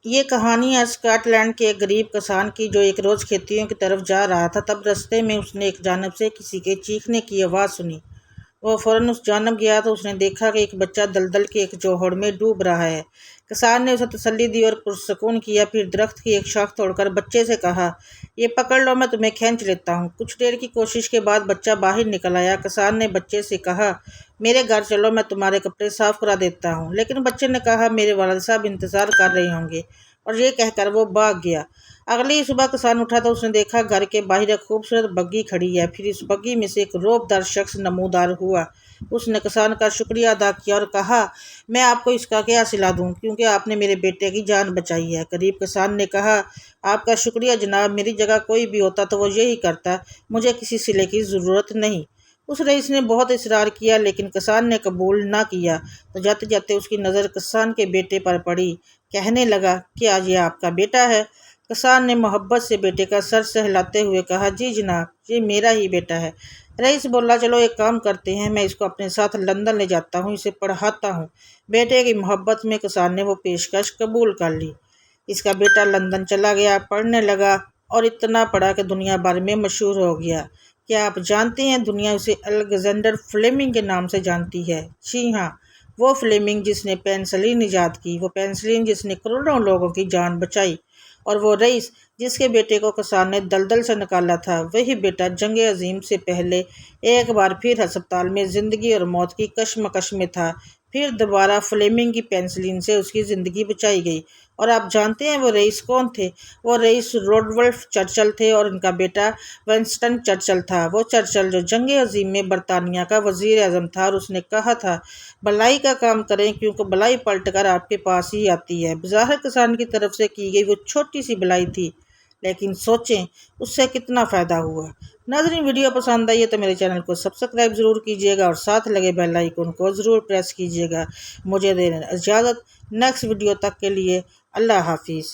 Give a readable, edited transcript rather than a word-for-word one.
یہ کہانی ہے اسکاٹ لینڈ کے ایک غریب کسان کی جو ایک روز کھیتیوں کی طرف جا رہا تھا۔ تب رستے میں اس نے ایک جانب سے کسی کے چیخنے کی آواز سنی۔ وہ فوراً اس جانب گیا تو اس نے دیکھا کہ ایک بچہ دلدل کے ایک جوہڑ میں ڈوب رہا ہے۔ کسان نے اسے تسلی دی اور پرسکون کیا، پھر درخت کی ایک شاخ توڑ کر بچے سے کہا، یہ پکڑ لو، میں تمہیں کھینچ لیتا ہوں۔ کچھ دیر کی کوشش کے بعد بچہ باہر نکل آیا۔ کسان نے بچے سے کہا، میرے گھر چلو، میں تمہارے کپڑے صاف کرا دیتا ہوں۔ لیکن بچے نے کہا، میرے والد صاحب انتظار کر رہے ہوں گے، اور یہ کہہ کر وہ بھاگ گیا۔ اگلی صبح کسان اٹھا تو اس نے دیکھا گھر کے باہر ایک خوبصورت بگھی کھڑی ہے۔ پھر اس بگھی میں سے ایک رعب شخص نمودار ہوا۔ اس نے کسان کا شکریہ ادا کیا اور کہا، میں آپ کو اس کا کیا صلہ دوں، کیونکہ آپ نے میرے بیٹے کی جان بچائی ہے۔ غریب کسان نے کہا، آپ کا شکریہ جناب، میری جگہ کوئی بھی ہوتا تو وہ یہی کرتا، مجھے کسی صلے کی ضرورت نہیں۔ اس رئیس نے بہت اصرار کیا لیکن کسان نے قبول نہ کیا تو جاتے جاتے اس کی نظر کسان کے بیٹے پر پڑی۔ کہنے لگا، کیا یہ آپ کا بیٹا ہے؟ کسان نے محبت سے بیٹے کا سر سہلاتے ہوئے کہا، جی جناب، یہ میرا ہی بیٹا ہے۔ رئیس بولا، چلو ایک کام کرتے ہیں، میں اس کو اپنے ساتھ لندن لے جاتا ہوں، اسے پڑھاتا ہوں۔ بیٹے کی محبت میں کسان نے وہ پیشکش قبول کر لی۔ اس کا بیٹا لندن چلا گیا، پڑھنے لگا اور اتنا پڑھا کہ دنیا بھر میں مشہور ہو گیا۔ کیا آپ جانتے ہیں دنیا اسے الیگزینڈر فلیمنگ کے نام سے جانتی ہے؟ جی ہاں، وہ فلیمنگ جس نے پینسلین ایجاد کی، وہ پینسلین جس نے کروڑوں لوگوں کی جان بچائی، اور وہ رئیس جس کے بیٹے کو کسان نے دلدل سے نکالا تھا، وہی بیٹا جنگ عظیم سے پہلے ایک بار پھر ہسپتال میں زندگی اور موت کی کشمکش میں تھا۔ پھر دوبارہ فلیمنگ کی پینسلین سے اس کی زندگی بچائی گئی۔ اور آپ جانتے ہیں وہ رئیس کون تھے؟ وہ رئیس روزولٹ چرچل تھے، اور ان کا بیٹا ونسٹن چرچل تھا۔ وہ چرچل جو جنگ عظیم میں برطانیہ کا وزیر اعظم تھا، اور اس نے کہا تھا، بھلائی کا کام کریں کیونکہ بھلائی پلٹ کر آپ کے پاس ہی آتی ہے۔ بظاہر کسان کی طرف سے کی گئی وہ چھوٹی سی بھلائی تھی، لیکن سوچیں اس سے کتنا فائدہ ہوا۔ ناظرین، ویڈیو پسند آئی ہے تو میرے چینل کو سبسکرائب ضرور کیجیے گا اور ساتھ لگے بیل آئیکن کو ضرور پریس کیجیے گا۔ مجھے دیں اجازت، نیکسٹ ویڈیو تک کے لیے اللہ حافظ۔